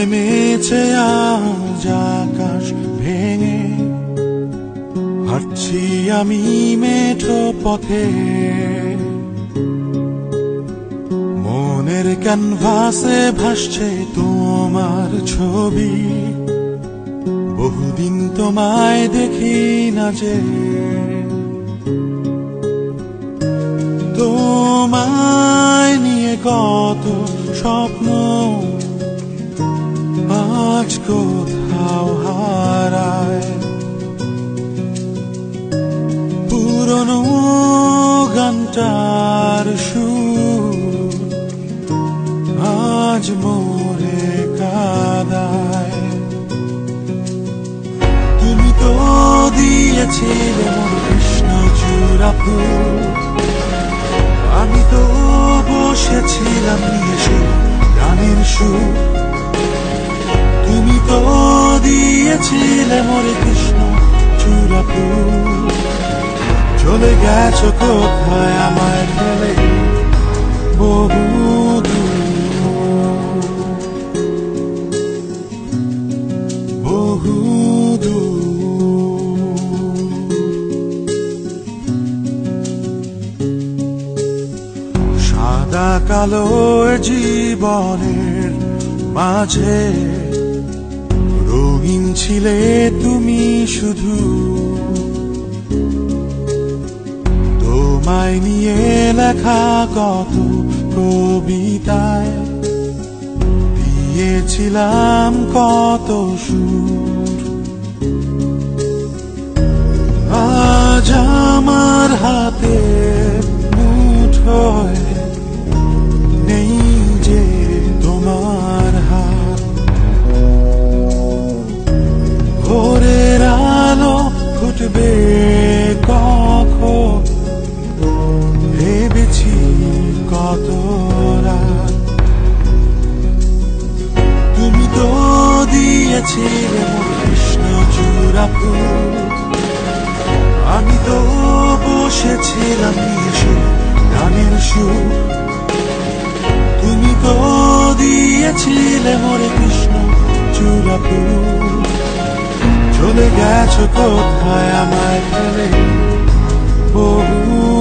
নেমেছে আজ আকাশ ভেঙে, হাঁটছি আমি মেঠো পথে। মনের ক্যানভাসে ভাসছে তোমার ছবি, বহুদিন তোমায় দেখি না যে। তোমায় নিয়ে কত স্বপ্ন আজ কোথাও হারায়। পুরনো গানটার সুর আজ মোরে কাদায়। তুমি তো দিয়েছিলে মোর কৃষ্ণচূড়া ফুল, আমি তো বসেছিলাম নিয়ে সে গানের সুর। তুমি তো দিয়েছিলে মোরে কৃষ্ণচূড়া ফুল, চলে গেছো কোথায় আমায় ফেলে বহু দূর, বহু দূর। সাদা কালো জীবনের মাঝে রঙিন ছিলে তুমি শুধু। তোমায় নিয়ে লেখা কত কবিতায় দিয়েছিলাম কত সুর। আজ আমার হাতে মুঠোয় নেই যে তোমার হাত। ভোরের আলো ফুটবে কখন, ভেবেছি কত রাত। তুমি তো দিয়েছিলে মোর কৃষ্ণচূড়া ফুল, আমি তো বসেছিলাম নিয়ে সে গানের সুর। তুমি তো দিয়েছিলে মোরে কৃষ্ণচূড়া ফুল, চলে গেছো কোথায় আমায় ফেলে বহু